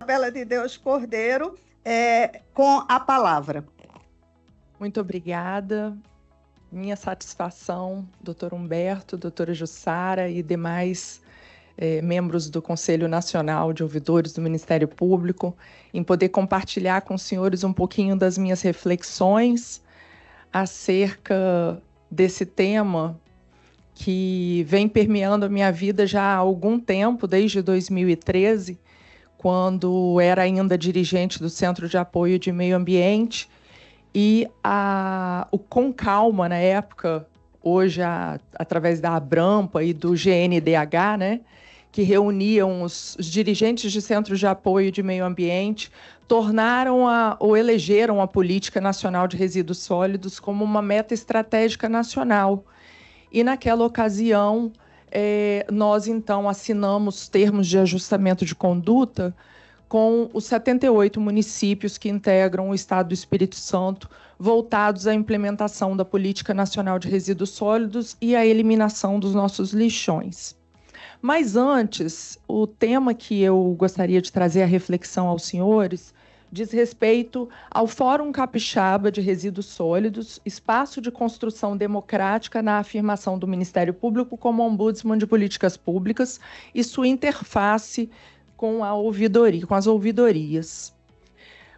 Isabela de Deus Cordeiro, com a palavra. Muito obrigada. Minha satisfação, doutor Humberto, doutora Jussara e demais membros do Conselho Nacional de Ouvidores do Ministério Público, em poder compartilhar com os senhores um pouquinho das minhas reflexões acerca desse tema que vem permeando a minha vida já há algum tempo, desde 2013, quando era ainda dirigente do Centro de Apoio de Meio Ambiente, e o Com Calma, na época, hoje através da Abrampa e do GNDH, né, que reuniam os dirigentes de Centros de Apoio de Meio Ambiente, elegeram a Política Nacional de Resíduos Sólidos como uma meta estratégica nacional. E, naquela ocasião, nós, então, assinamos termos de ajustamento de conduta com os 78 municípios que integram o Estado do Espírito Santo, voltados à implementação da Política Nacional de Resíduos Sólidos e à eliminação dos nossos lixões. Mas antes, o tema que eu gostaria de trazer à reflexão aos senhores diz respeito ao Fórum Capixaba de Resíduos Sólidos, espaço de construção democrática na afirmação do Ministério Público como ombudsman de políticas públicas e sua interface com a ouvidoria, com as ouvidorias.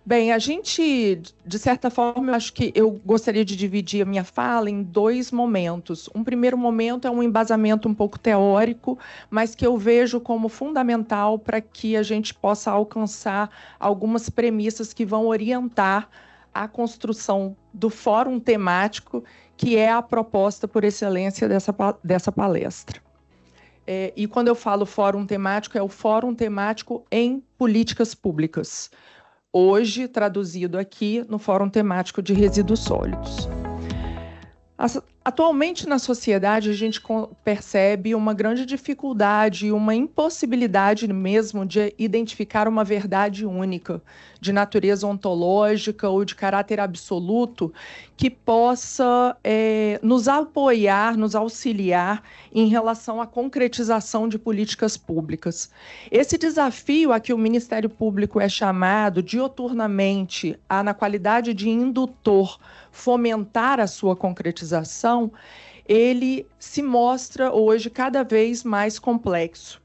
Bem, a gente, de certa forma, eu acho que eu gostaria de dividir a minha fala em dois momentos. Um primeiro momento é um embasamento um pouco teórico, mas que eu vejo como fundamental para que a gente possa alcançar algumas premissas que vão orientar a construção do fórum temático, que é a proposta por excelência dessa palestra. E quando eu falo fórum temático, é o fórum temático em políticas públicas. Hoje, traduzido aqui no Fórum Temático de Resíduos Sólidos. Atualmente, na sociedade, a gente percebe uma grande dificuldade, uma impossibilidade mesmo de identificar uma verdade única, de natureza ontológica ou de caráter absoluto, que possa nos apoiar, nos auxiliar em relação à concretização de políticas públicas. Esse desafio a que o Ministério Público é chamado dioturnamente na qualidade de indutor, fomentar a sua concretização, ele se mostra hoje cada vez mais complexo.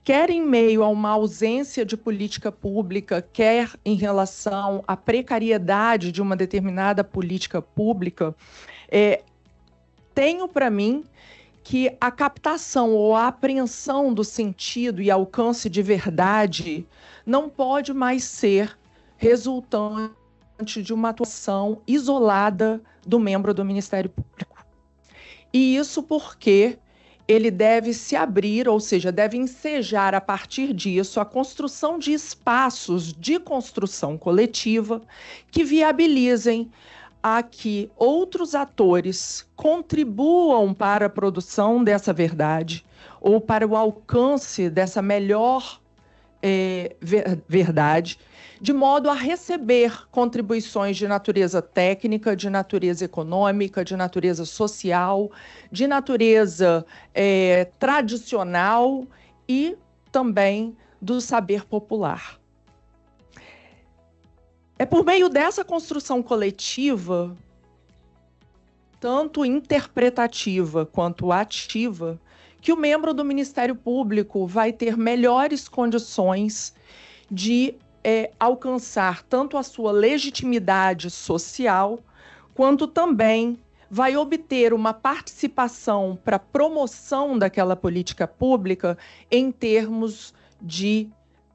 Quer em meio a uma ausência de política pública, quer em relação à precariedade de uma determinada política pública, tenho para mim que a captação ou a apreensão do sentido e alcance de verdade não pode mais ser resultante de uma atuação isolada do membro do Ministério Público. E isso porque ele deve se abrir, ou seja, deve ensejar a partir disso a construção de espaços de construção coletiva que viabilizem a que outros atores contribuam para a produção dessa verdade ou para o alcance dessa melhor verdade, de modo a receber contribuições de natureza técnica, de natureza econômica, de natureza social, de natureza tradicional e também do saber popular. É por meio dessa construção coletiva, tanto interpretativa quanto ativa, que o membro do Ministério Público vai ter melhores condições de alcançar tanto a sua legitimidade social, quanto também vai obter uma participação para a promoção daquela política pública em termos de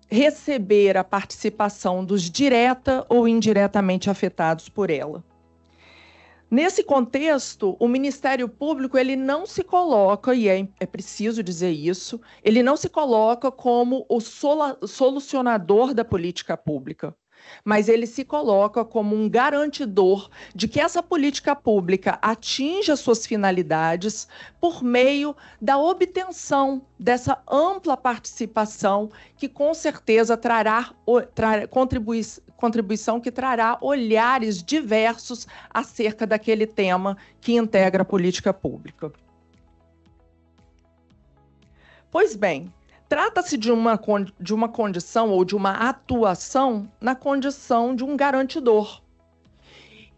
receber a participação dos direta ou indiretamente afetados por ela. Nesse contexto, o Ministério Público ele não se coloca, e é preciso dizer isso, ele não se coloca como o solucionador da política pública, mas ele se coloca como um garantidor de que essa política pública atinja suas finalidades por meio da obtenção dessa ampla participação que com certeza trará contribuição que trará olhares diversos acerca daquele tema que integra a política pública. Pois bem, Trata-se de uma condição ou de uma atuação na condição de um garantidor.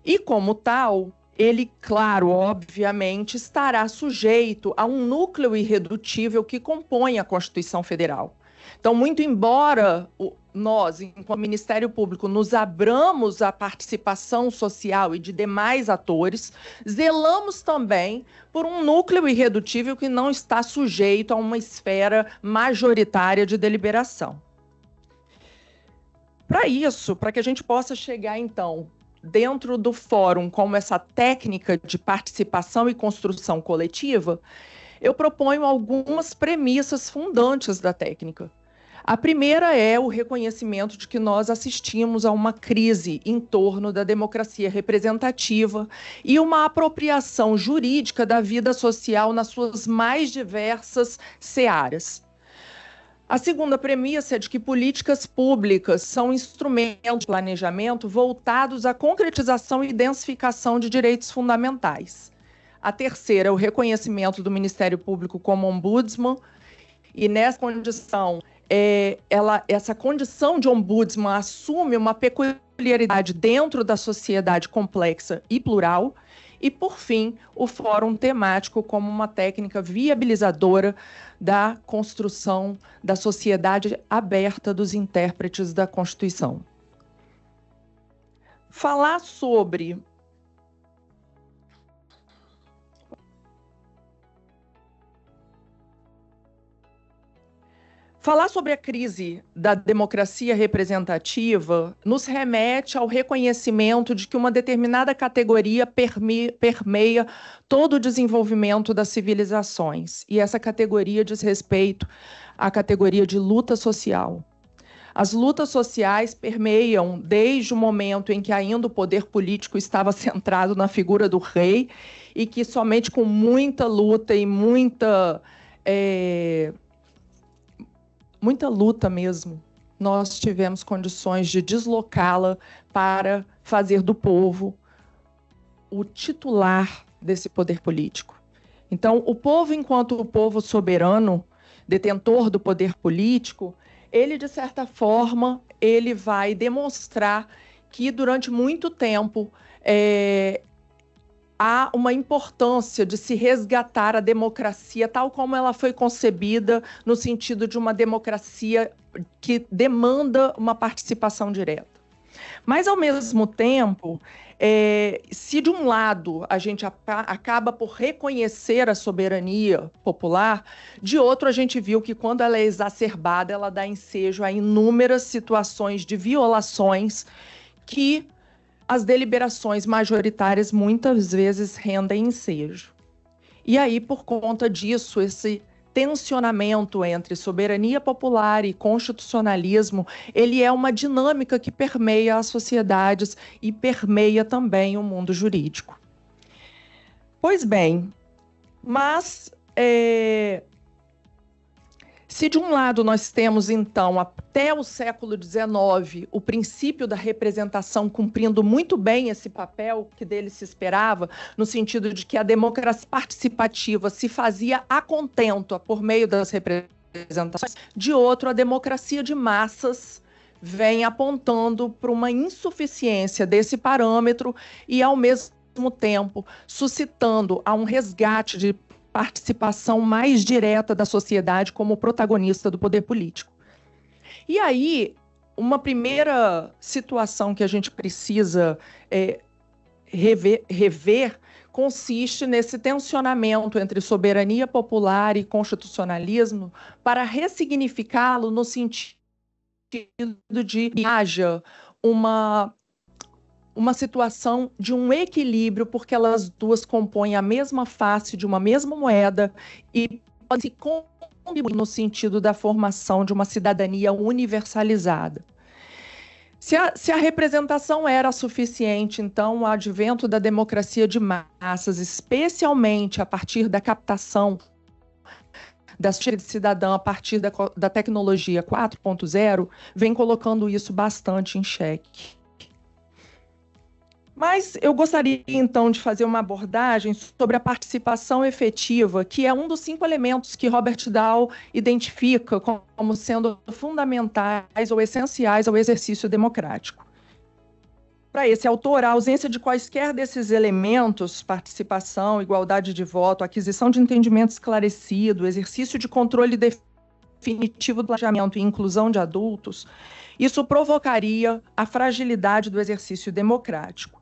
E, como tal, ele, claro, obviamente, estará sujeito a um núcleo irredutível que compõe a Constituição Federal. Então, muito embora nós, enquanto Ministério Público, nos abramos à participação social e de demais atores, zelamos também por um núcleo irredutível que não está sujeito a uma esfera majoritária de deliberação. Para isso, para que a gente possa chegar, então, dentro do fórum como essa técnica de participação e construção coletiva, eu proponho algumas premissas fundantes da técnica. A primeira é o reconhecimento de que nós assistimos a uma crise em torno da democracia representativa e uma apropriação jurídica da vida social nas suas mais diversas searas. A segunda premissa é de que políticas públicas são instrumentos de planejamento voltados à concretização e densificação de direitos fundamentais. A terceira é o reconhecimento do Ministério Público como ombudsman, e nessa condição, essa condição de ombudsman assume uma peculiaridade dentro da sociedade complexa e plural. E, por fim, o fórum temático como uma técnica viabilizadora da construção da sociedade aberta dos intérpretes da Constituição. Falar sobre a crise da democracia representativa nos remete ao reconhecimento de que uma determinada categoria permeia todo o desenvolvimento das civilizações. E essa categoria diz respeito à categoria de luta social. As lutas sociais permeiam desde o momento em que ainda o poder político estava centrado na figura do rei e que somente com muita luta e muita luta mesmo, nós tivemos condições de deslocá-la para fazer do povo o titular desse poder político. Então, o povo, enquanto o povo soberano, detentor do poder político, ele, de certa forma, ele vai demonstrar que, durante muito tempo, há uma importância de se resgatar a democracia tal como ela foi concebida, no sentido de uma democracia que demanda uma participação direta. Mas, ao mesmo tempo, se de um lado a gente acaba por reconhecer a soberania popular, de outro a gente viu que quando ela é exacerbada, ela dá ensejo a inúmeras situações de violações que as deliberações majoritárias muitas vezes rendem ensejo. E aí, por conta disso, esse tensionamento entre soberania popular e constitucionalismo, ele é uma dinâmica que permeia as sociedades e permeia também o mundo jurídico. Pois bem, mas se de um lado nós temos, então, até o século XIX, o princípio da representação cumprindo muito bem esse papel que dele se esperava, no sentido de que a democracia participativa se fazia a contento por meio das representações, de outro, a democracia de massas vem apontando para uma insuficiência desse parâmetro e, ao mesmo tempo, suscitando a um resgate de participação mais direta da sociedade como protagonista do poder político. E aí, uma primeira situação que a gente precisa rever consiste nesse tensionamento entre soberania popular e constitucionalismo para ressignificá-lo no sentido de que haja uma situação de um equilíbrio, porque elas duas compõem a mesma face de uma mesma moeda e podem se contribuir no sentido da formação de uma cidadania universalizada. Se a representação era suficiente, então o advento da democracia de massas, especialmente a partir da captação da sociedade cidadã a partir da tecnologia 4.0, vem colocando isso bastante em xeque. Mas eu gostaria, então, de fazer uma abordagem sobre a participação efetiva, que é um dos 5 elementos que Robert Dahl identifica como sendo fundamentais ou essenciais ao exercício democrático. Para esse autor, a ausência de quaisquer desses elementos, participação, igualdade de voto, aquisição de entendimento esclarecido, exercício de controle definitivo do planejamento e inclusão de adultos, isso provocaria a fragilidade do exercício democrático.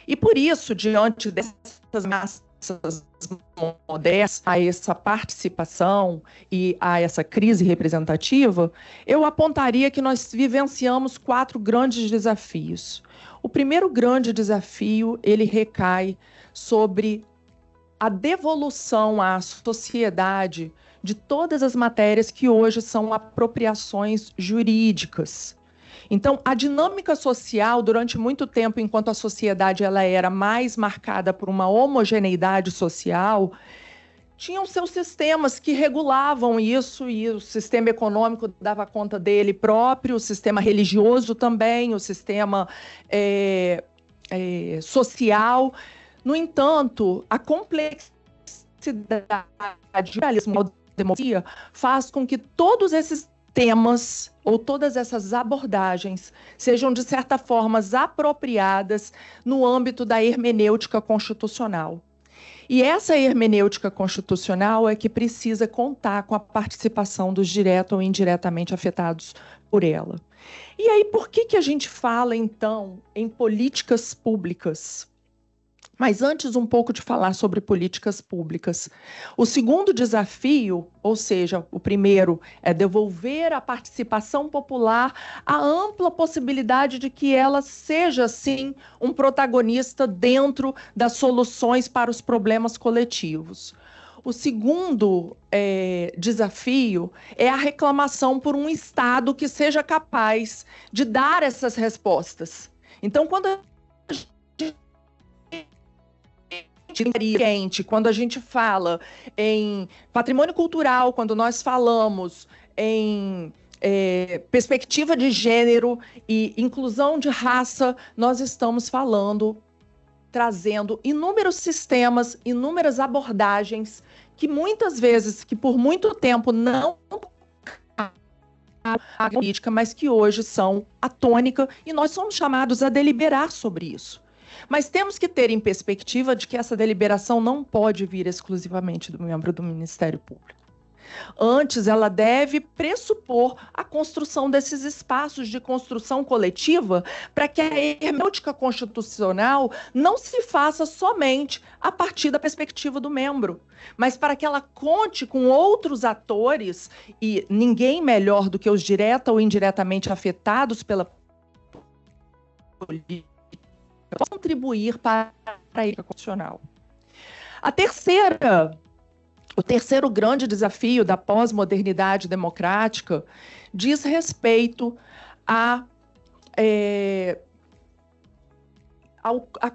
E por isso, diante dessas massas modernas, a essa participação e a essa crise representativa, eu apontaria que nós vivenciamos 4 grandes desafios. O primeiro grande desafio, ele recai sobre a devolução à sociedade de todas as matérias que hoje são apropriações jurídicas. Então, a dinâmica social, durante muito tempo, enquanto a sociedade ela era mais marcada por uma homogeneidade social, tinham seus sistemas que regulavam isso, e o sistema econômico dava conta dele próprio, o sistema religioso também, o sistema social. No entanto, a complexidade da democracia faz com que todos esses temas ou todas essas abordagens sejam, de certa forma, apropriadas no âmbito da hermenêutica constitucional. E essa hermenêutica constitucional é que precisa contar com a participação dos direto ou indiretamente afetados por ela. E aí, por que a gente fala, então, em políticas públicas? Mas antes, um pouco de falar sobre políticas públicas. O segundo desafio, ou seja, o primeiro, é devolver à participação popular a ampla possibilidade de que ela seja, sim, um protagonista dentro das soluções para os problemas coletivos. O segundo desafio é a reclamação por um Estado que seja capaz de dar essas respostas. Então, quando a gente fala em patrimônio cultural, quando nós falamos em perspectiva de gênero e inclusão de raça, nós estamos trazendo inúmeros sistemas, inúmeras abordagens que muitas vezes, que por muito tempo não a política, mas que hoje são a tônica, e nós somos chamados a deliberar sobre isso. Mas temos que ter em perspectiva de que essa deliberação não pode vir exclusivamente do membro do Ministério Público. Antes, ela deve pressupor a construção desses espaços de construção coletiva para que a hermenêutica constitucional não se faça somente a partir da perspectiva do membro, mas para que ela conte com outros atores, e ninguém melhor do que os direta ou indiretamente afetados pela política contribuir para a ética constitucional. O terceiro grande desafio da pós-modernidade democrática diz respeito à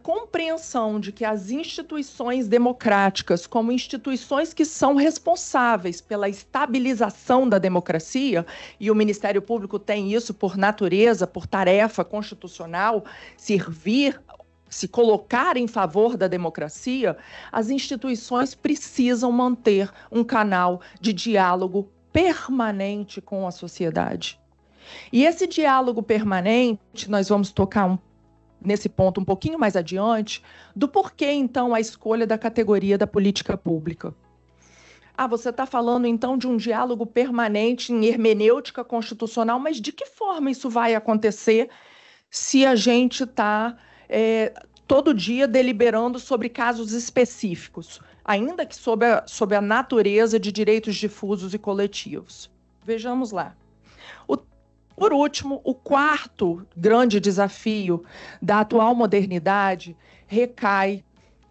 compreensão de que as instituições democráticas, como instituições que são responsáveis pela estabilização da democracia, e o Ministério Público tem isso por natureza, por tarefa constitucional, se colocar em favor da democracia, as instituições precisam manter um canal de diálogo permanente com a sociedade. E esse diálogo permanente, nós vamos tocar nesse ponto um pouquinho mais adiante, do porquê, então, a escolha da categoria da política pública. Você está falando, então, de um diálogo permanente em hermenêutica constitucional, mas de que forma isso vai acontecer se a gente está todo dia deliberando sobre casos específicos, ainda que sob a natureza de direitos difusos e coletivos? Vejamos lá. Por último, o quarto grande desafio da atual modernidade recai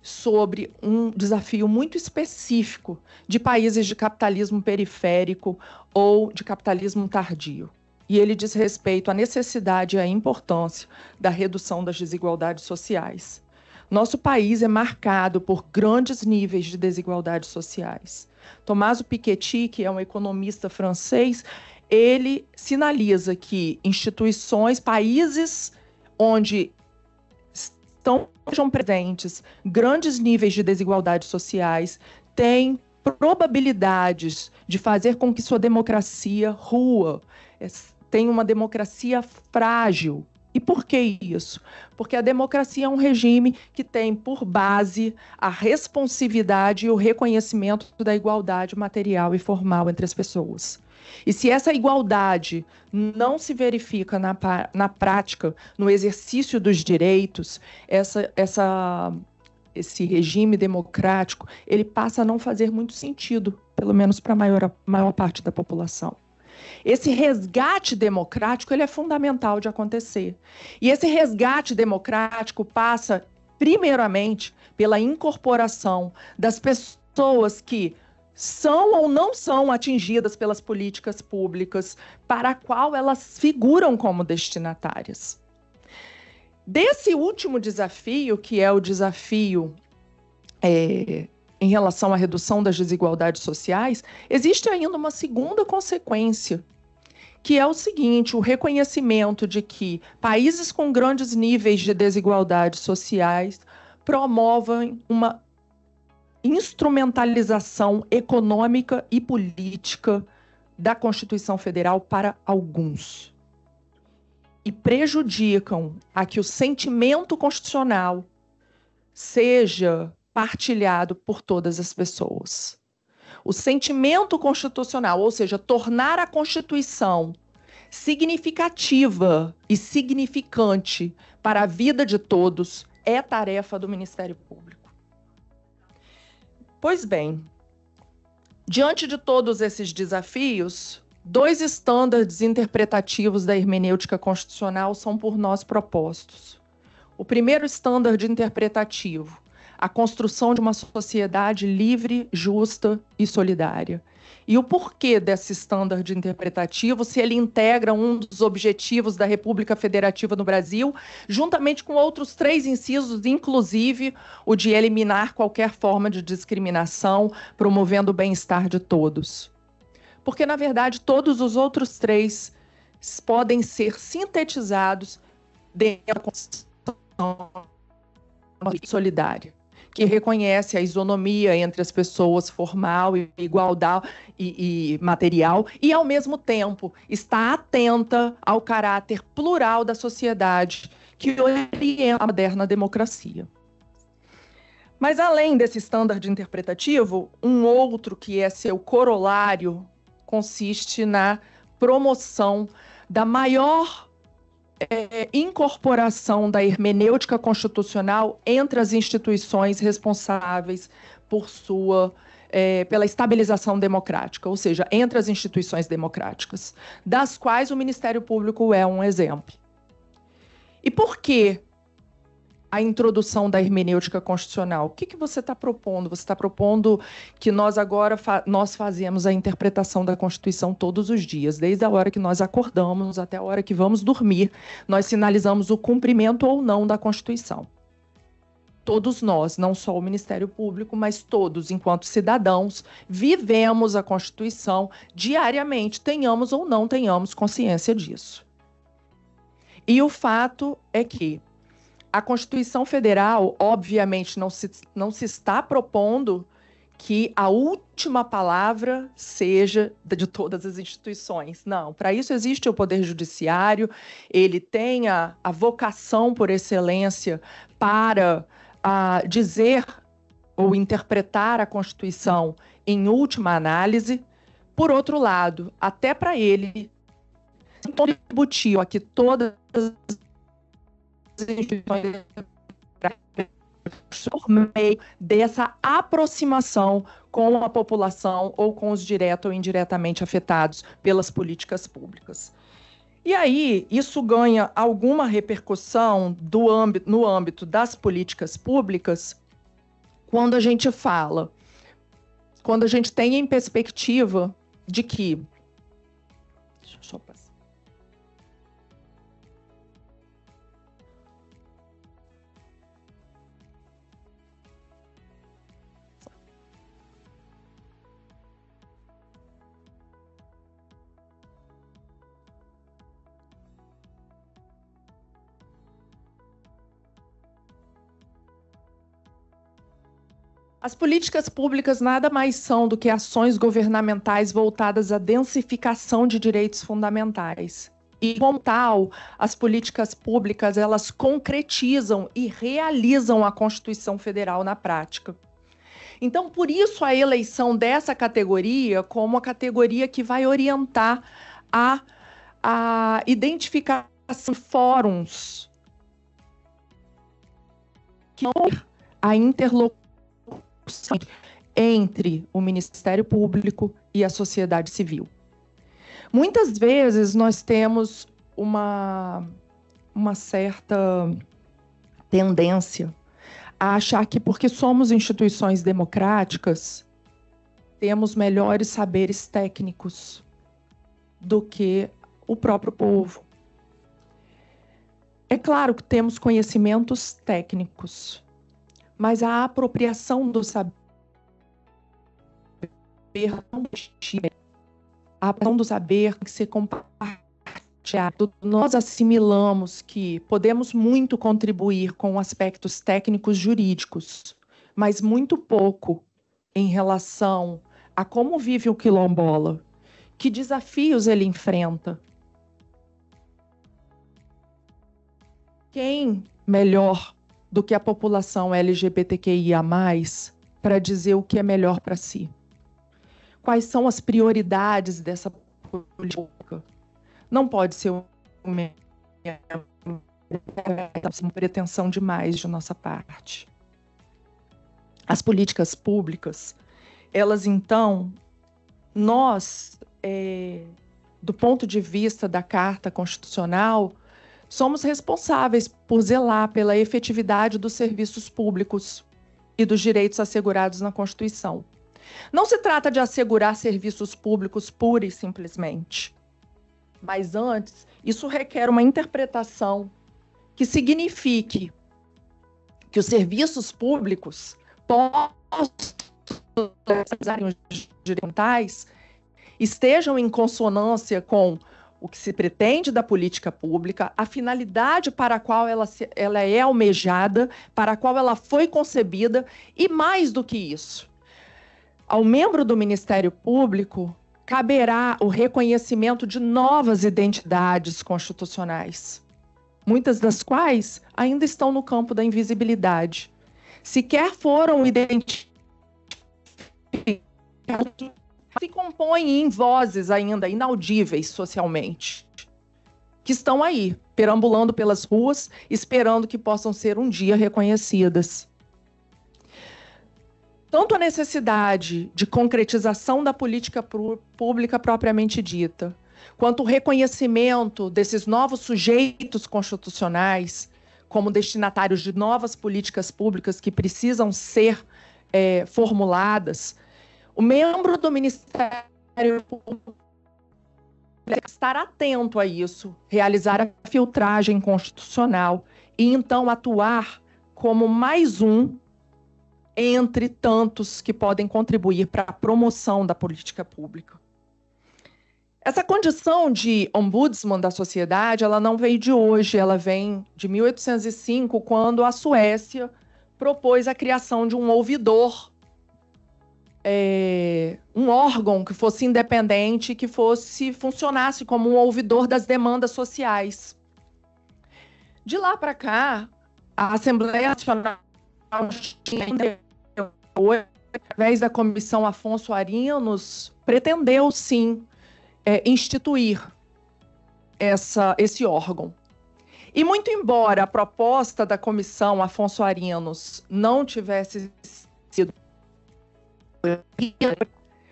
sobre um desafio muito específico de países de capitalismo periférico ou de capitalismo tardio. E ele diz respeito à necessidade e à importância da redução das desigualdades sociais. Nosso país é marcado por grandes níveis de desigualdades sociais. Tommaso Piketty, que é um economista francês, ele sinaliza que países onde estão presentes grandes níveis de desigualdades sociais, têm probabilidades de fazer com que sua democracia rua, tenha uma democracia frágil. E por que isso? Porque a democracia é um regime que tem por base a responsividade e o reconhecimento da igualdade material e formal entre as pessoas. E se essa igualdade não se verifica na prática, no exercício dos direitos, esse regime democrático, ele passa a não fazer muito sentido, pelo menos para a maior parte da população. Esse resgate democrático, ele é fundamental de acontecer. E esse resgate democrático passa, primeiramente, pela incorporação das pessoas que são ou não são atingidas pelas políticas públicas para a qual elas figuram como destinatárias. Desse último desafio, que é o desafio em relação à redução das desigualdades sociais, existe ainda uma segunda consequência, que é o seguinte: o reconhecimento de que países com grandes níveis de desigualdades sociais promovem uma instrumentalização econômica e política da Constituição Federal para alguns e prejudicam a que o sentimento constitucional seja partilhado por todas as pessoas. O sentimento constitucional, ou seja, tornar a Constituição significativa e significante para a vida de todos, é tarefa do Ministério Público. Pois bem, diante de todos esses desafios, 2 estándares interpretativos da hermenêutica constitucional são por nós propostos. O primeiro estândar interpretativo: a construção de uma sociedade livre, justa e solidária. E o porquê desse estándar interpretativo, se ele integra um dos objetivos da República Federativa no Brasil, juntamente com outros 3 incisos, inclusive o de eliminar qualquer forma de discriminação, promovendo o bem-estar de todos. Porque, na verdade, todos os outros 3 podem ser sintetizados dentro da Constituição solidária, que reconhece a isonomia entre as pessoas, formal e igualdade e material, e, ao mesmo tempo, está atenta ao caráter plural da sociedade que orienta a moderna democracia. Mas, além desse estándar interpretativo, um outro que é seu corolário consiste na promoção da maior incorporação da hermenêutica constitucional entre as instituições responsáveis por pela estabilização democrática, ou seja, entre as instituições democráticas, das quais o Ministério Público é um exemplo. E por que a introdução da hermenêutica constitucional? O que você está propondo? Você está propondo que nós agora nós fazemos a interpretação da Constituição todos os dias, desde a hora que nós acordamos até a hora que vamos dormir, nós sinalizamos o cumprimento ou não da Constituição. Todos nós, não só o Ministério Público, mas todos, enquanto cidadãos, vivemos a Constituição diariamente, tenhamos ou não tenhamos consciência disso. E o fato é que a Constituição Federal, obviamente, não se está propondo que a última palavra seja de todas as instituições. Não, para isso existe o Poder Judiciário, ele tem a vocação por excelência para dizer ou interpretar a Constituição em última análise. Por outro lado, até para ele, contribuiu a que todas as instituições por meio dessa aproximação com a população ou com os direto ou indiretamente afetados pelas políticas públicas. E aí, isso ganha alguma repercussão no âmbito das políticas públicas quando a gente tem em perspectiva de que... Deixa eu só passar. As políticas públicas nada mais são do que ações governamentais voltadas à densificação de direitos fundamentais. E, como tal, as políticas públicas, elas concretizam e realizam a Constituição Federal na prática. Então, por isso, a eleição dessa categoria como a categoria que vai orientar a identificação de fóruns, a interlocução entre o Ministério Público e a sociedade civil. Muitas vezes nós temos uma certa tendência a achar que, porque somos instituições democráticas, temos melhores saberes técnicos do que o próprio povo. É claro que temos conhecimentos técnicos, mas a apropriação do saber não a apropriação do saber tem que ser compartilhado. Nós assimilamos que podemos muito contribuir com aspectos técnicos jurídicos, mas muito pouco em relação a como vive o quilombola, que desafios ele enfrenta. Quem melhor do que a população LGBTQIA+, para dizer o que é melhor para si? Quais são as prioridades dessa política? Não pode ser uma pretensão demais de nossa parte. As políticas públicas, elas então, nós, do ponto de vista da Carta Constitucional, somos responsáveis por zelar pela efetividade dos serviços públicos e dos direitos assegurados na Constituição. Não se trata de assegurar serviços públicos pura e simplesmente, mas antes, isso requer uma interpretação que signifique que os serviços públicos estejam em consonância com o que se pretende da política pública, a finalidade para a qual ela é almejada, para a qual ela foi concebida, e mais do que isso, ao membro do Ministério Público caberá o reconhecimento de novas identidades constitucionais, muitas das quais ainda estão no campo da invisibilidade. Sequer foram identificadas, se compõem em vozes ainda inaudíveis socialmente, que estão aí, perambulando pelas ruas, esperando que possam ser um dia reconhecidas. Tanto a necessidade de concretização da política pública propriamente dita, quanto o reconhecimento desses novos sujeitos constitucionais como destinatários de novas políticas públicas que precisam ser formuladas, o membro do Ministério Público deve estar atento a isso, realizar a filtragem constitucional e então atuar como mais um entre tantos que podem contribuir para a promoção da política pública. Essa condição de ombudsman da sociedade, ela não veio de hoje, ela vem de 1805, quando a Suécia propôs a criação de um ouvidor, um órgão que fosse independente, que funcionasse como um ouvidor das demandas sociais. De lá para cá, a Assembleia Nacional, através da Comissão Afonso Arinos, pretendeu, sim, instituir esse órgão. E muito embora a proposta da Comissão Afonso Arinos não tivesse sido,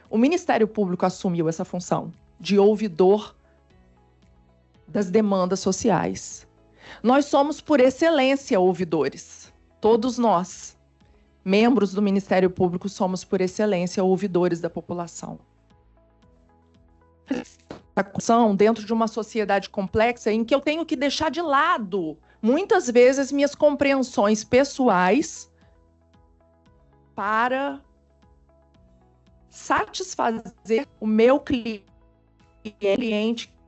o Ministério Público assumiu essa função de ouvidor das demandas sociais. Nós somos, por excelência, ouvidores. Todos nós, membros do Ministério Público, somos, por excelência, ouvidores da população. Dentro de uma sociedade complexa em que eu tenho que deixar de lado, muitas vezes, minhas compreensões pessoais para satisfazer o meu cliente,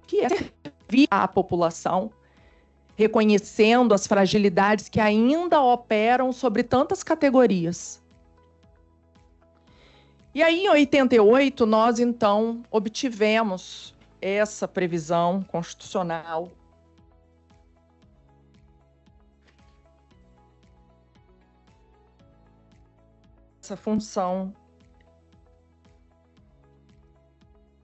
que é servir à população, reconhecendo as fragilidades que ainda operam sobre tantas categorias. E aí, em 88, nós, então, obtivemos essa previsão constitucional essa função.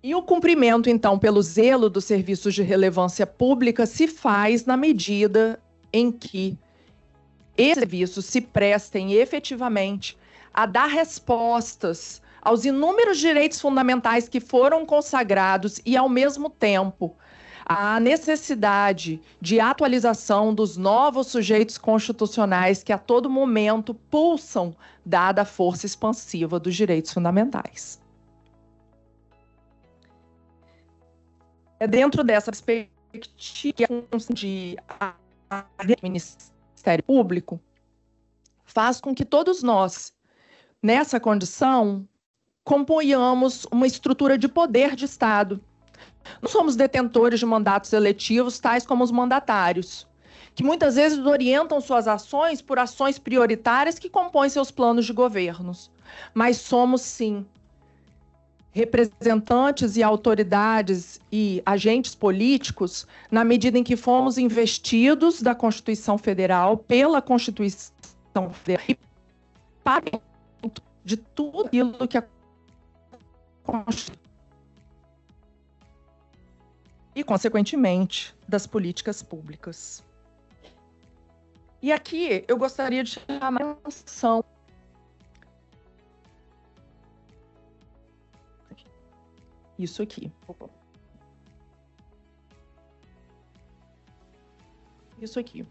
E o cumprimento, então, pelo zelo dos serviços de relevância pública se faz na medida em que esses serviços se prestem efetivamente a dar respostas aos inúmeros direitos fundamentais que foram consagrados e, ao mesmo tempo, a necessidade de atualização dos novos sujeitos constitucionais que a todo momento pulsam, dada a força expansiva dos direitos fundamentais. É dentro dessa perspectiva que a função de Ministério Público faz com que todos nós, nessa condição, componhamos uma estrutura de poder de Estado. Não somos detentores de mandatos eletivos, tais como os mandatários, que muitas vezes orientam suas ações por ações prioritárias que compõem seus planos de governos. Mas somos, sim, representantes e autoridades e agentes políticos na medida em que fomos investidos da Constituição Federal, pela Constituição Federal, e para de tudo aquilo que a Constituição e, consequentemente, das políticas públicas. E aqui eu gostaria de chamar a atenção isso aqui. Isso aqui.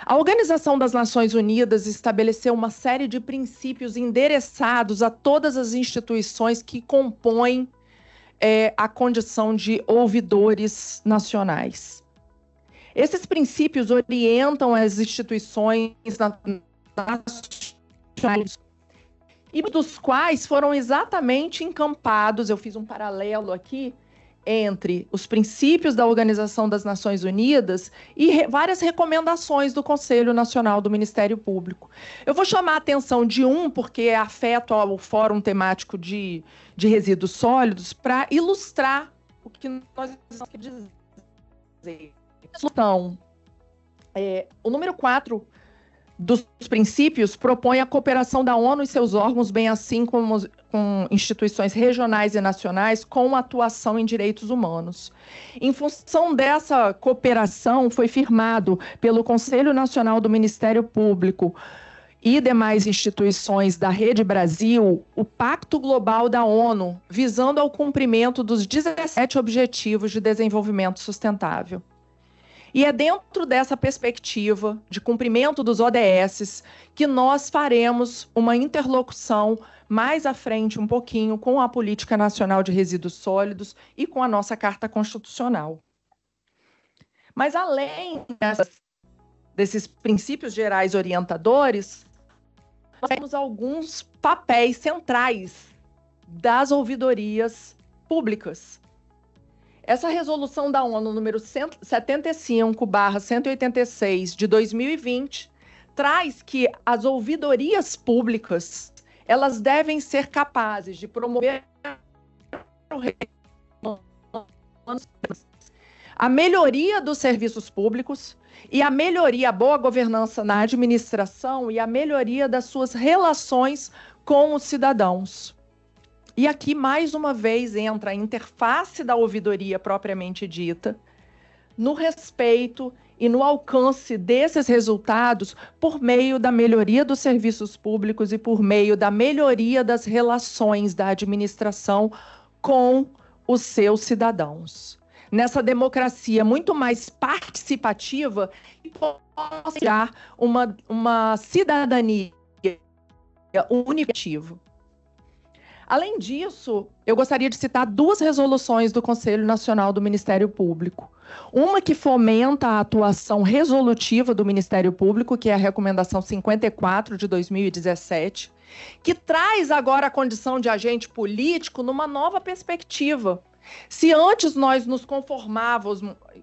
A Organização das Nações Unidas estabeleceu uma série de princípios endereçados a todas as instituições que compõem a condição de ouvidores nacionais. Esses princípios orientam as instituições nacionais e dos quais foram exatamente encampados, eu fiz um paralelo aqui, entre os princípios da Organização das Nações Unidas e várias recomendações do Conselho Nacional do Ministério Público. Eu vou chamar a atenção de um, porque é afeto ao Fórum Temático de Resíduos Sólidos, para ilustrar o que nós queremos dizer. Então, o número 4 dos princípios propõe a cooperação da ONU e seus órgãos, bem assim como com instituições regionais e nacionais, com atuação em direitos humanos. Em função dessa cooperação, foi firmado pelo Conselho Nacional do Ministério Público e demais instituições da Rede Brasil, o Pacto Global da ONU, visando ao cumprimento dos 17 Objetivos de Desenvolvimento Sustentável. E é dentro dessa perspectiva de cumprimento dos ODS que nós faremos uma interlocução mais à frente um pouquinho com a Política Nacional de Resíduos Sólidos e com a nossa Carta Constitucional. Mas além desses princípios gerais orientadores, nós temos alguns papéis centrais das ouvidorias públicas. Essa resolução da ONU número 75/186 de 2020 traz que as ouvidorias públicas, elas devem ser capazes de promover a melhoria dos serviços públicos e a melhoria, a boa governança na administração e a melhoria das suas relações com os cidadãos. E aqui, mais uma vez, entra a interface da ouvidoria propriamente dita, no respeito e no alcance desses resultados por meio da melhoria dos serviços públicos e por meio da melhoria das relações da administração com os seus cidadãos. Nessa democracia muito mais participativa, que possa criar uma cidadania unificativa. Além disso, eu gostaria de citar duas resoluções do Conselho Nacional do Ministério Público. Uma que fomenta a atuação resolutiva do Ministério Público, que é a Recomendação 54 de 2017, que traz agora a condição de agente político numa nova perspectiva. Se antes nós nos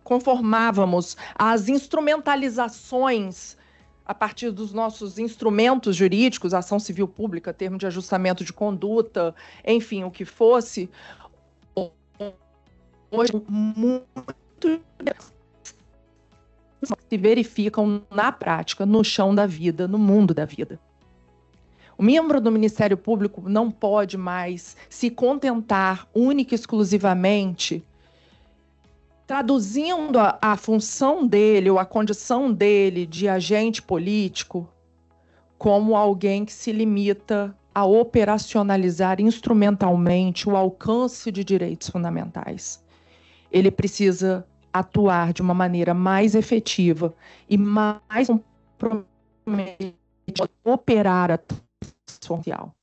conformávamos às instrumentalizações a partir dos nossos instrumentos jurídicos, ação civil pública, termo de ajustamento de conduta, enfim, o que fosse, hoje muito se verificam na prática, no chão da vida, no mundo da vida. O membro do Ministério Público não pode mais se contentar única e exclusivamente traduzindo a função dele ou a condição dele de agente político como alguém que se limita a operacionalizar instrumentalmente o alcance de direitos fundamentais. Ele precisa atuar de uma maneira mais efetiva e mais comprometida, operar a social.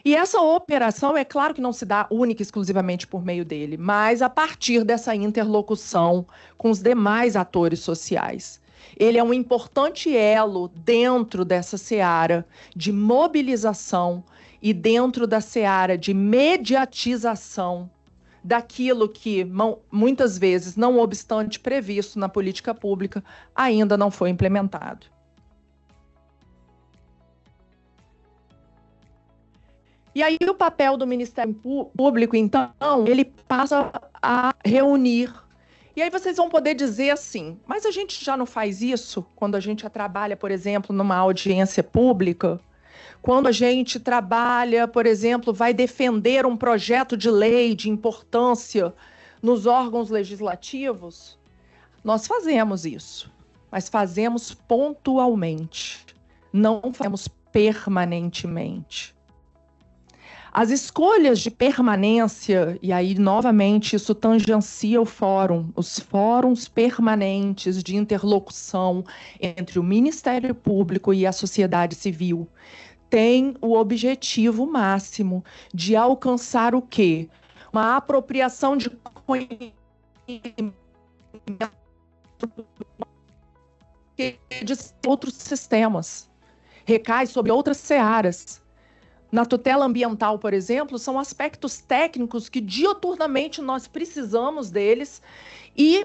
E essa operação, é claro que não se dá única e exclusivamente por meio dele, mas a partir dessa interlocução com os demais atores sociais. Ele é um importante elo dentro dessa seara de mobilização e dentro da seara de mediatização daquilo que, muitas vezes, não obstante previsto na política pública, ainda não foi implementado. E aí o papel do Ministério Público, então, ele passa a reunir. E aí vocês vão poder dizer assim, mas a gente já não faz isso quando a gente trabalha, por exemplo, numa audiência pública? Quando a gente trabalha, por exemplo, vai defender um projeto de lei de importância nos órgãos legislativos? Nós fazemos isso, mas fazemos pontualmente, não fazemos permanentemente. As escolhas de permanência, e aí, novamente, isso tangencia o fórum, os fóruns permanentes de interlocução entre o Ministério Público e a sociedade civil, têm o objetivo máximo de alcançar o quê? Uma apropriação de conhecimento de outros sistemas, recai sobre outras searas. Na tutela ambiental, por exemplo, são aspectos técnicos que diuturnamente nós precisamos deles e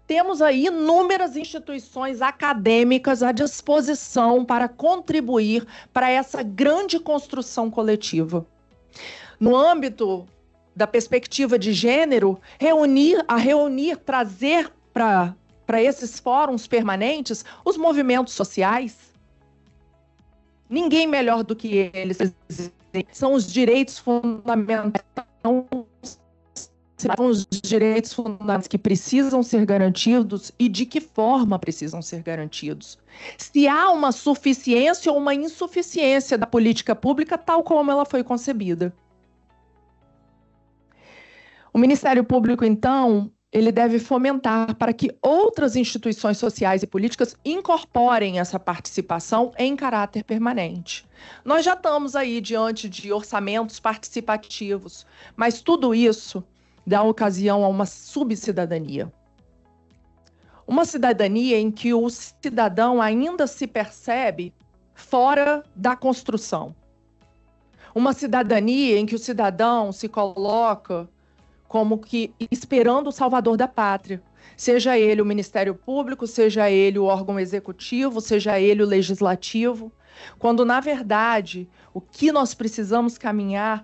temos aí inúmeras instituições acadêmicas à disposição para contribuir para essa grande construção coletiva. No âmbito da perspectiva de gênero, trazer para esses fóruns permanentes os movimentos sociais. Ninguém melhor do que eles. São os direitos fundamentais. São os direitos fundamentais que precisam ser garantidos e de que forma precisam ser garantidos. Se há uma suficiência ou uma insuficiência da política pública tal como ela foi concebida. O Ministério Público, então, ele deve fomentar para que outras instituições sociais e políticas incorporem essa participação em caráter permanente. Nós já estamos aí diante de orçamentos participativos, mas tudo isso dá ocasião a uma subcidadania. Uma cidadania em que o cidadão ainda se percebe fora da construção. Uma cidadania em que o cidadão se coloca como que esperando o salvador da pátria, seja ele o Ministério Público, seja ele o órgão executivo, seja ele o legislativo, quando, na verdade, o que nós precisamos caminhar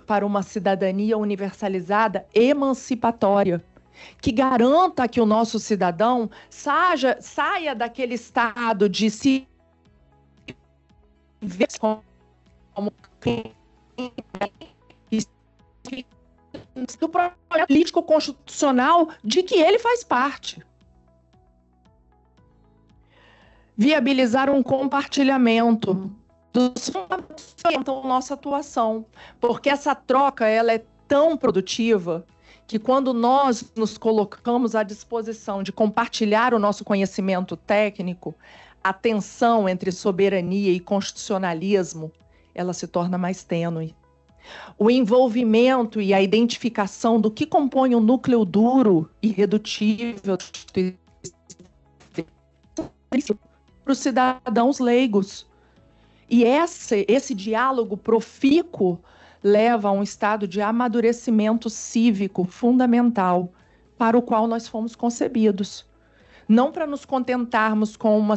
para uma cidadania universalizada, emancipatória, que garanta que o nosso cidadão saia daquele estado de se ver como do projeto político constitucional de que ele faz parte. Viabilizar um compartilhamento dos fundamentos da nossa atuação, porque essa troca ela é tão produtiva que quando nós nos colocamos à disposição de compartilhar o nosso conhecimento técnico, a tensão entre soberania e constitucionalismo, ela se torna mais tênue. O envolvimento e a identificação do que compõe o núcleo duro e irredutível para os cidadãos leigos. E esse diálogo profícuo leva a um estado de amadurecimento cívico fundamental para o qual nós fomos concebidos. não para nos contentarmos com uma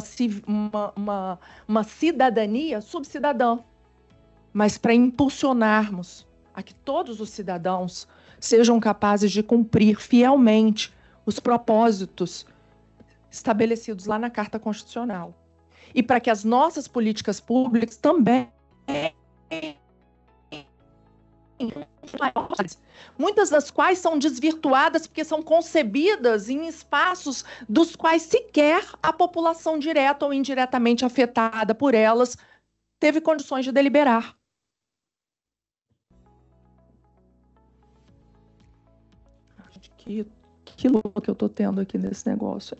cidadania subcidadã, mas para impulsionarmos a que todos os cidadãos sejam capazes de cumprir fielmente os propósitos estabelecidos lá na Carta Constitucional. E para que as nossas políticas públicas também, muitas das quais são desvirtuadas porque são concebidas em espaços dos quais sequer a população direta ou indiretamente afetada por elas teve condições de deliberar. Que luta que eu estou tendo aqui nesse negócio.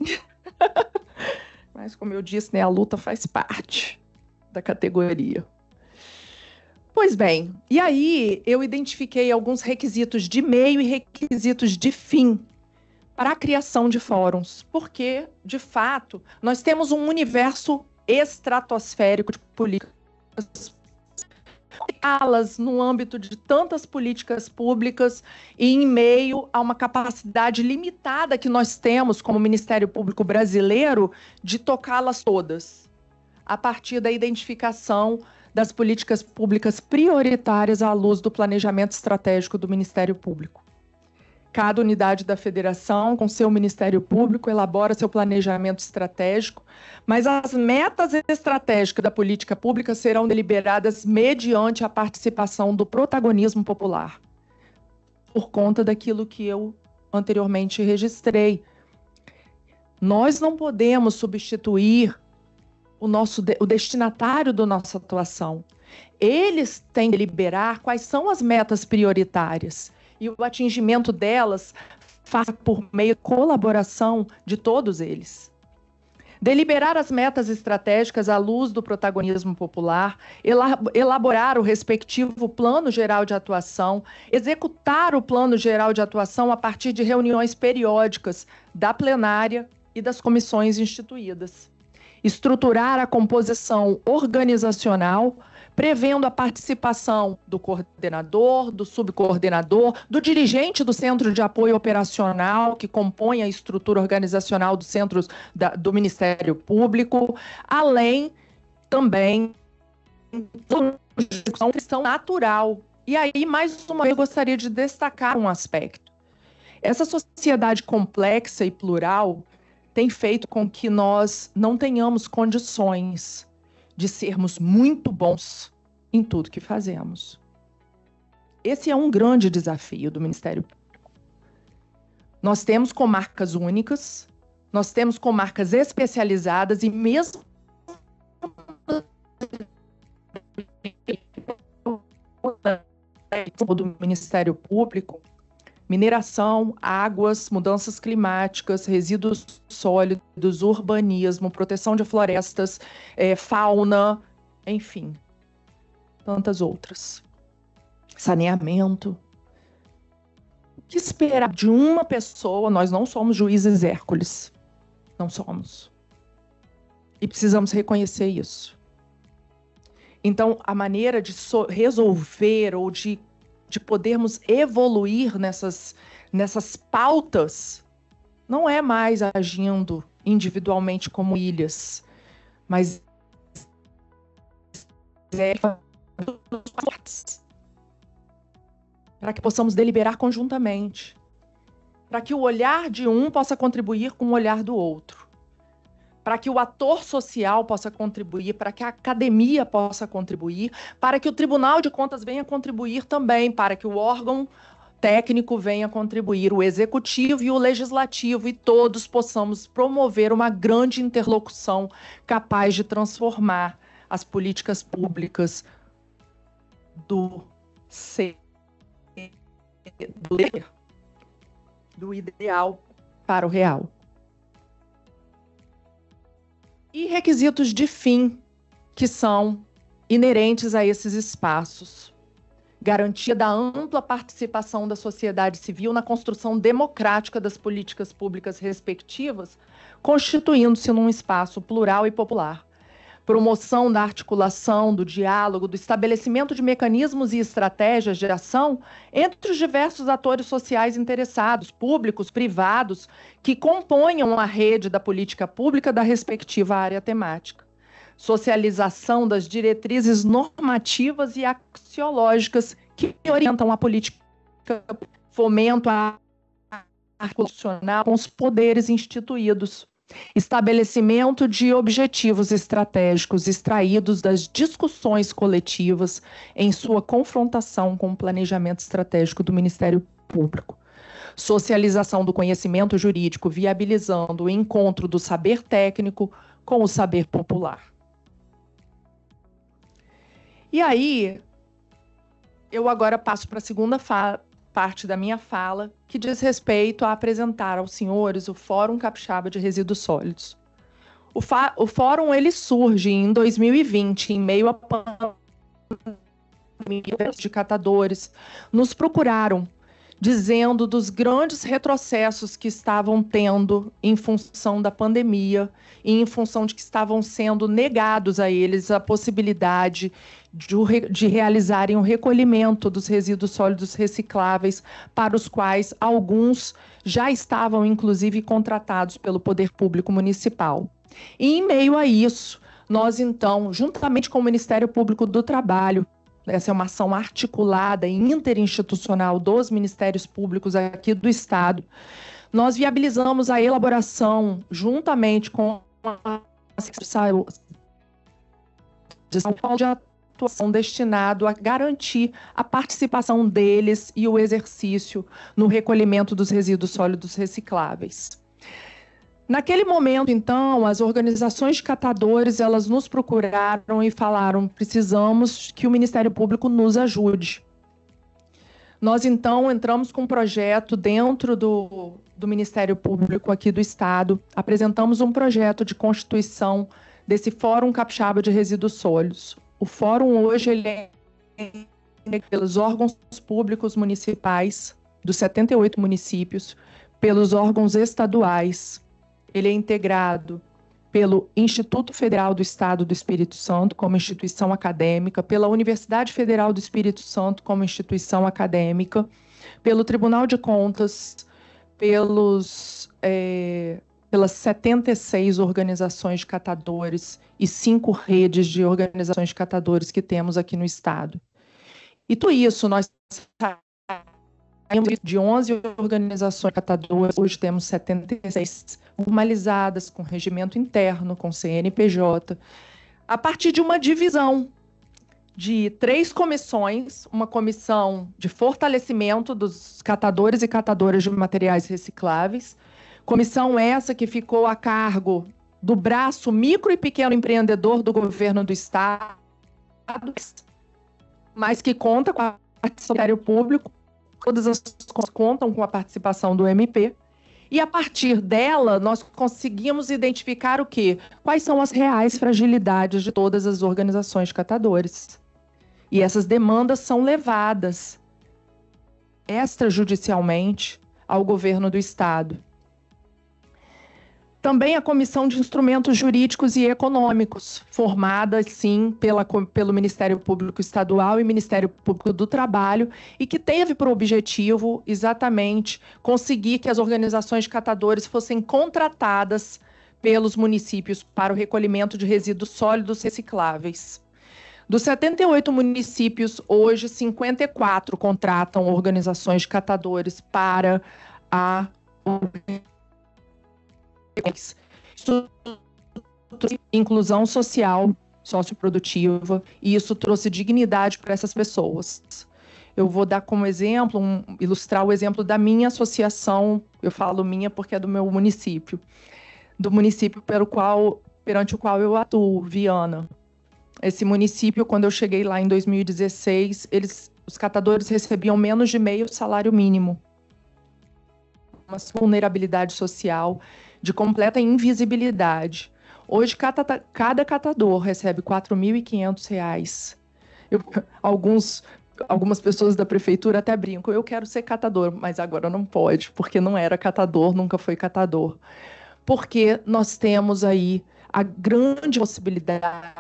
Mas, como eu disse, né, a luta faz parte da categoria. Pois bem, e aí eu identifiquei alguns requisitos de meio e requisitos de fim para a criação de fóruns, porque, de fato, nós temos um universo estratosférico de políticas no âmbito de tantas políticas públicas e em meio a uma capacidade limitada que nós temos como Ministério Público Brasileiro de tocá-las todas, a partir da identificação das políticas públicas prioritárias à luz do planejamento estratégico do Ministério Público. Cada unidade da federação, com seu Ministério Público, elabora seu planejamento estratégico, mas as metas estratégicas da política pública serão deliberadas mediante a participação do protagonismo popular, por conta daquilo que eu anteriormente registrei. Nós não podemos substituir o destinatário da nossa atuação. Eles têm que deliberar quais são as metas prioritárias e o atingimento delas faça por meio de colaboração de todos eles. Deliberar as metas estratégicas à luz do protagonismo popular, elaborar o respectivo plano geral de atuação, executar o plano geral de atuação a partir de reuniões periódicas da plenária e das comissões instituídas. Estruturar a composição organizacional, prevendo a participação do coordenador, do subcoordenador, do dirigente do Centro de Apoio Operacional, que compõe a estrutura organizacional dos centros do Ministério Público, além também da questão natural. E aí, mais uma vez, eu gostaria de destacar um aspecto. Essa sociedade complexa e plural tem feito com que nós não tenhamos condições de sermos muito bons em tudo que fazemos. Esse é um grande desafio do Ministério Público. Nós temos comarcas únicas, nós temos comarcas especializadas e mesmo do Ministério Público, mineração, águas, mudanças climáticas, resíduos sólidos, urbanismo, proteção de florestas, fauna, enfim, tantas outras. Saneamento. O que esperar de uma pessoa? Nós não somos juízes Hércules. Não somos. E precisamos reconhecer isso. Então, a maneira de resolver ou de podermos evoluir nessas pautas não é mais agindo individualmente como ilhas, mas para que possamos deliberar conjuntamente, para que o olhar de um possa contribuir com o olhar do outro, para que o ator social possa contribuir, para que a academia possa contribuir, para que o Tribunal de Contas venha contribuir também, para que o órgão técnico venha contribuir, o executivo e o legislativo, e todos possamos promover uma grande interlocução capaz de transformar as políticas públicas do ideal para o real. E requisitos de fim que são inerentes a esses espaços. Garantia da ampla participação da sociedade civil na construção democrática das políticas públicas respectivas, constituindo-se num espaço plural e popular. promoção da articulação, do diálogo, do estabelecimento de mecanismos e estratégias de ação entre os diversos atores sociais interessados, públicos, privados, que componham a rede da política pública da respectiva área temática. Socialização das diretrizes normativas e axiológicas que orientam a política, fomento a articulação com os poderes instituídos, estabelecimento de objetivos estratégicos extraídos das discussões coletivas em sua confrontação com o planejamento estratégico do Ministério Público. Socialização do conhecimento jurídico, viabilizando o encontro do saber técnico com o saber popular. E aí, eu agora passo para a segunda parte da minha fala, que diz respeito a apresentar aos senhores o Fórum Capixaba de Resíduos Sólidos. O fórum ele surge em 2020, em meio à pandemia, de catadores nos procuraram, dizendo dos grandes retrocessos que estavam tendo em função da pandemia e em função de que estavam sendo negados a eles a possibilidade de realizarem o recolhimento dos resíduos sólidos recicláveis, para os quais alguns já estavam, inclusive, contratados pelo Poder Público Municipal. E, em meio a isso, nós, então, juntamente com o Ministério Público do Trabalho, essa é uma ação articulada e interinstitucional dos Ministérios Públicos aqui do Estado, nós viabilizamos a elaboração, juntamente com a de atuação destinado a garantir a participação deles e o exercício no recolhimento dos resíduos sólidos recicláveis. Naquele momento, então, as organizações de catadores, elas nos procuraram e falaram: precisamos que o Ministério Público nos ajude. Nós, então, entramos com um projeto dentro do Ministério Público aqui do Estado, apresentamos um projeto de constituição desse Fórum Capixaba de Resíduos Sólidos. O fórum hoje ele é pelos órgãos públicos municipais dos 78 municípios, pelos órgãos estaduais. Ele é integrado pelo Instituto Federal do Estado do Espírito Santo como instituição acadêmica, pela Universidade Federal do Espírito Santo como instituição acadêmica, pelo Tribunal de Contas, pelas 76 organizações de catadores e 5 redes de organizações de catadores que temos aqui no Estado. E tudo isso, nós saímos de 11 organizações de catadores, hoje temos 76 formalizadas, com regimento interno, com CNPJ, a partir de uma divisão de 3 comissões, uma comissão de fortalecimento dos catadores e catadoras de materiais recicláveis, comissão essa que ficou a cargo do braço micro e pequeno empreendedor do governo do Estado, mas que conta com a participação do Ministério Público, todas as contam com a participação do MP, e a partir dela nós conseguimos identificar o quê? Quais são as reais fragilidades de todas as organizações de catadores. E essas demandas são levadas extrajudicialmente ao governo do Estado. Também a Comissão de Instrumentos Jurídicos e Econômicos, formada, sim, pelo Ministério Público Estadual e Ministério Público do Trabalho, e que teve por objetivo, exatamente, conseguir que as organizações de catadores fossem contratadas pelos municípios para o recolhimento de resíduos sólidos recicláveis. Dos 78 municípios, hoje, 54 contratam organizações de catadores para a inclusão social, socioprodutiva, e isso trouxe dignidade para essas pessoas. Eu vou dar como exemplo, ilustrar o exemplo da minha associação, eu falo minha porque é do meu município, do município perante o qual eu atuo, Viana. Esse município, quando eu cheguei lá em 2016, os catadores recebiam menos de meio salário mínimo. Uma vulnerabilidade social, de completa invisibilidade. Hoje, cada catador recebe R$ 4.500. Algumas pessoas da prefeitura até brincam: eu quero ser catador, mas agora não pode, porque não era catador, nunca foi catador. Porque nós temos aí a grande possibilidade,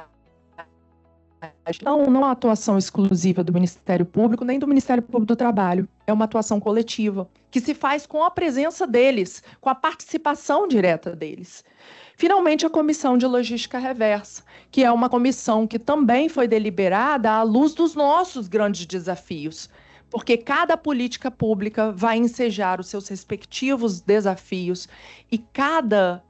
não a atuação exclusiva do Ministério Público, nem do Ministério Público do Trabalho, é uma atuação coletiva, que se faz com a presença deles, com a participação direta deles. Finalmente, a Comissão de Logística Reversa, que é uma comissão que também foi deliberada à luz dos nossos grandes desafios, porque cada política pública vai ensejar os seus respectivos desafios e cada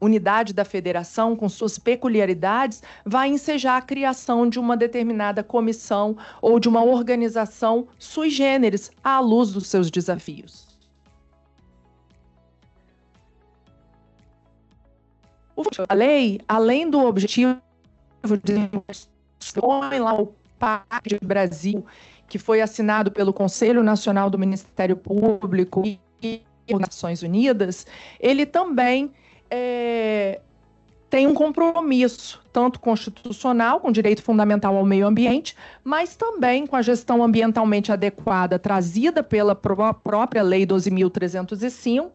unidade da federação, com suas peculiaridades, vai ensejar a criação de uma determinada comissão ou de uma organização sui generis à luz dos seus desafios. A lei, além do objetivo de põe lá o Pacto de Brasil, que foi assinado pelo Conselho Nacional do Ministério Público e as Nações Unidas, ele também tem um compromisso, tanto constitucional, com direito fundamental ao meio ambiente, mas também com a gestão ambientalmente adequada trazida pela própria Lei 12.305,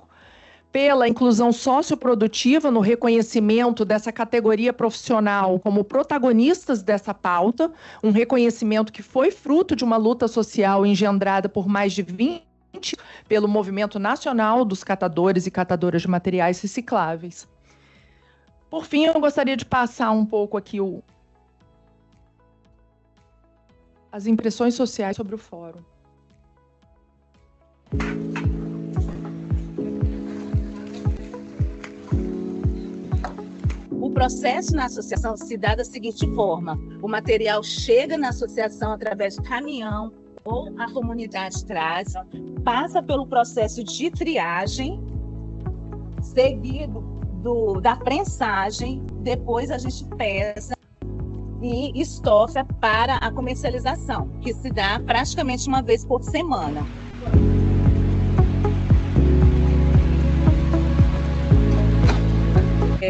pela inclusão socioprodutiva no reconhecimento dessa categoria profissional como protagonistas dessa pauta, um reconhecimento que foi fruto de uma luta social engendrada por mais de 20 pelo Movimento Nacional dos Catadores e Catadoras de Materiais Recicláveis. Por fim, eu gostaria de passar um pouco aqui as impressões sociais sobre o fórum. O processo na associação se dá da seguinte forma: o material chega na associação através de caminhão, ou a comunidade traz, passa pelo processo de triagem, seguido da prensagem, depois a gente pesa e estofa para a comercialização, que se dá praticamente uma vez por semana.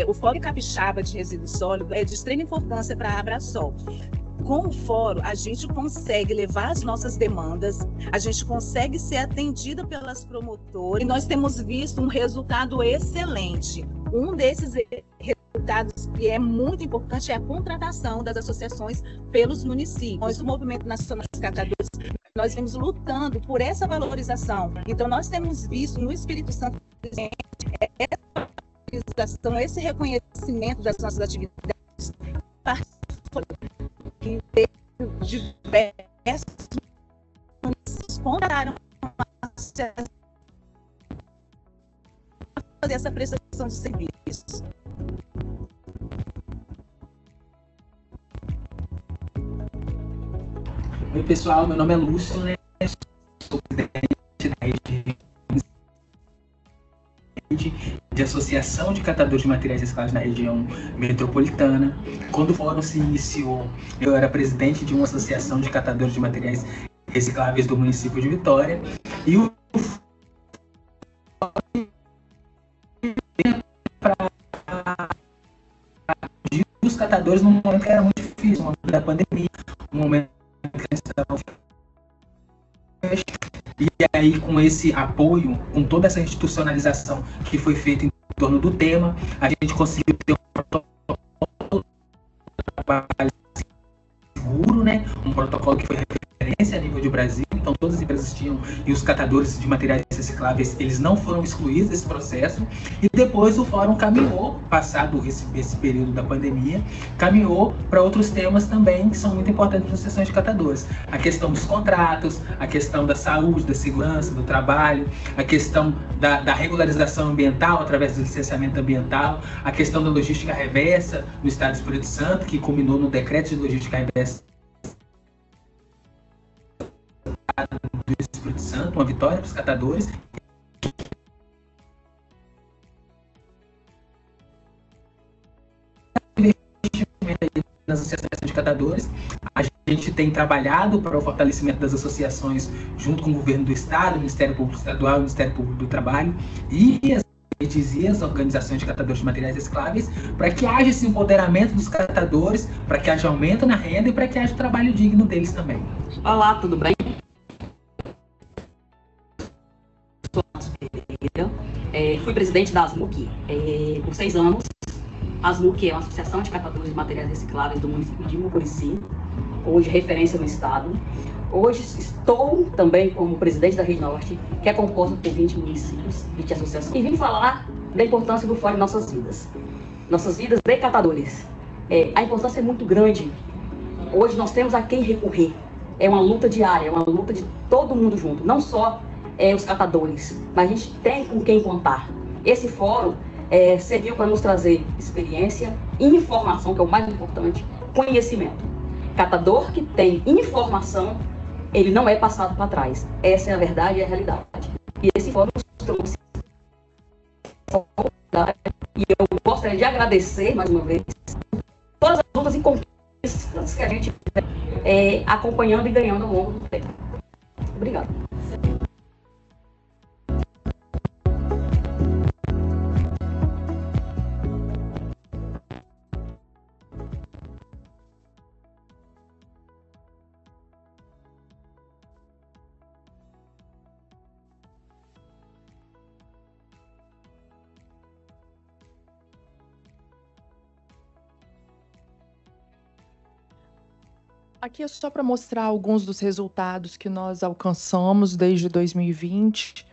O Fórum Capixaba de Resíduo Sólido é de extrema importância para a Abrasol. Com o fórum, a gente consegue levar as nossas demandas, a gente consegue ser atendida pelas promotoras e nós temos visto um resultado excelente. Um desses resultados que é muito importante é a contratação das associações pelos municípios. Nós, do Movimento Nacional dos Catadores, nós vemos lutando por essa valorização. Então, nós temos visto no Espírito Santo essa valorização, esse reconhecimento das nossas atividades que diversos municípios contrataram fazer essa prestação de serviços. Oi, pessoal, meu nome é Lúcio, né? Sou presidente da rede de Associação de Catadores de Materiais Reciclados na região metropolitana. Quando o fórum se iniciou, eu era presidente de uma associação de catadores de materiais recicláveis do município de Vitória, e o para os catadores num momento que era muito difícil, no momento da pandemia, um momento que eles estavam e aí, com esse apoio, com toda essa institucionalização que foi feita em torno do tema, a gente conseguiu ter um protocolo de trabalho seguro, né? Um protocolo que foi referência a nível de Brasil. Então, todas as empresas tinham, e os catadores de materiais recicláveis, eles não foram excluídos desse processo. E depois o fórum caminhou, passado esse período da pandemia, caminhou para outros temas também que são muito importantes nas sessões de catadores. A questão dos contratos, a questão da saúde, da segurança, do trabalho, a questão da regularização ambiental através do licenciamento ambiental, a questão da logística reversa no estado do Espírito Santo, que culminou no decreto de logística reversa do Espírito Santo, uma vitória para os catadores. Nas associações de catadores, a gente tem trabalhado para o fortalecimento das associações junto com o governo do estado, o Ministério Público Estadual, o Ministério Público do Trabalho e as redes e as organizações de catadores de materiais recicláveis, para que haja esse empoderamento dos catadores, para que haja aumento na renda e para que haja trabalho digno deles também. Olá, tudo bem? Fui presidente da ASMUC por 6 anos ASMU, que é uma associação de catadores de materiais recicláveis do município de Mucurici, hoje referência no estado. Hoje estou também como presidente da Rede Norte, que é composta por 20 municípios, 20 associações, e vim falar da importância do fórum em nossas vidas de catadores. A importância é muito grande. Hoje nós temos a quem recorrer. É uma luta diária, é uma luta de todo mundo junto, não só os catadores, mas a gente tem com quem contar. Esse fórum serviu para nos trazer experiência e informação, que é o mais importante, conhecimento. Catador que tem informação, ele não é passado para trás. Essa é a verdade e a realidade. E esse fórum nos trouxe. E eu gostaria de agradecer, mais uma vez, todas as lutas e conquistas que a gente acompanhando e ganhando ao longo do tempo. Obrigada. Aqui é só para mostrar alguns dos resultados que nós alcançamos desde 2020.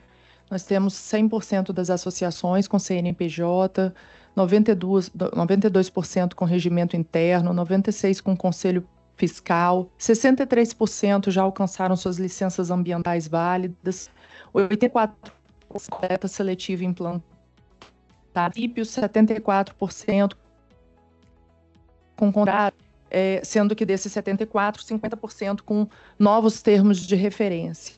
Nós temos 100% das associações com CNPJ, 92% com regimento interno, 96% com conselho fiscal, 63% já alcançaram suas licenças ambientais válidas, 84% coleta seletiva implantada, 74% com contrato, sendo que desses 74%, 50% com novos termos de referência,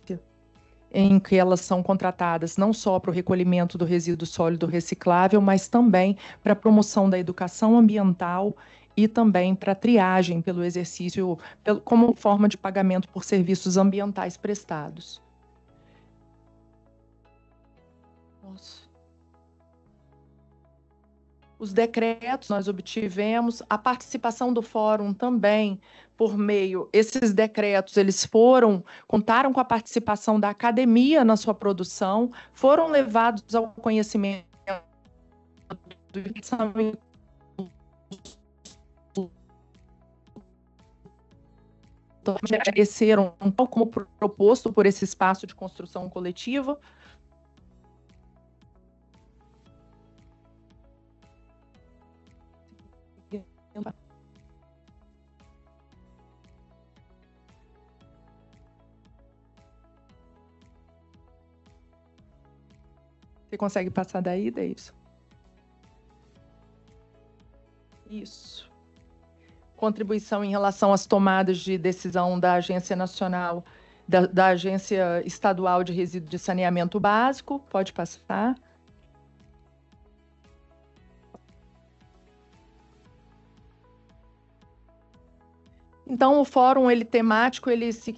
em que elas são contratadas não só para o recolhimento do resíduo sólido reciclável, mas também para a promoção da educação ambiental e também para a triagem pelo exercício, como forma de pagamento por serviços ambientais prestados. Nossa. Os decretos nós obtivemos, a participação do fórum também, por meio, esses decretos, eles contaram com a participação da academia na sua produção, foram levados ao conhecimento apareceram, tal como proposto por esse espaço de construção coletiva. Você consegue passar daí, Davidson? Isso. Contribuição em relação às tomadas de decisão da Agência Nacional, da Agência Estadual de Resíduos de Saneamento Básico. Pode passar. Então, o fórum temático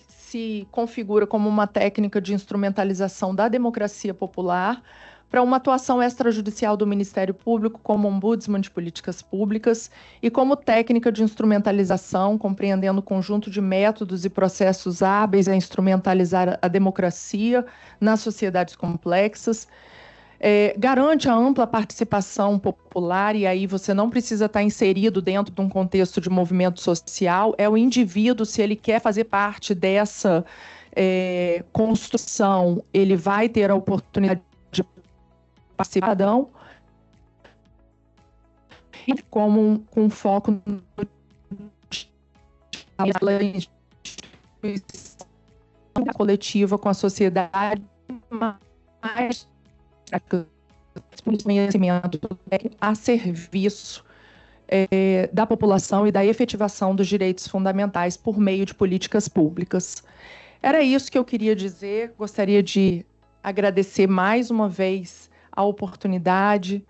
se configura como uma técnica de instrumentalização da democracia popular para uma atuação extrajudicial do Ministério Público como ombudsman de políticas públicas e como técnica de instrumentalização, compreendendo o conjunto de métodos e processos hábeis a instrumentalizar a democracia nas sociedades complexas. Garante a ampla participação popular, e aí você não precisa estar inserido dentro de um contexto de movimento social, é o indivíduo, se ele quer fazer parte dessa construção, ele vai ter a oportunidade de participar, e com foco na coletiva com a sociedade, mais conhecimento a serviço da população e da efetivação dos direitos fundamentais por meio de políticas públicas. Era isso que eu queria dizer. Gostaria de agradecer mais uma vez a oportunidade,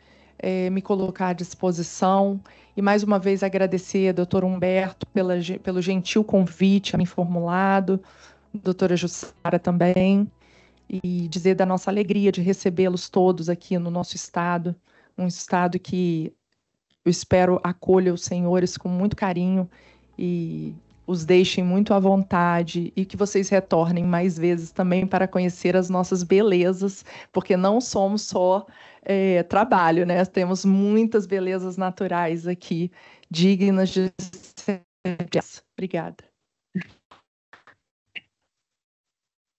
me colocar à disposição e mais uma vez agradecer a doutora Humberto pelo gentil convite a mim formulado, doutora Jussara também, e dizer da nossa alegria de recebê-los todos aqui no nosso estado, um estado que eu espero acolha os senhores com muito carinho e os deixem muito à vontade e que vocês retornem mais vezes também para conhecer as nossas belezas, porque não somos só trabalho, né? Temos muitas belezas naturais aqui, dignas de ser. Obrigada.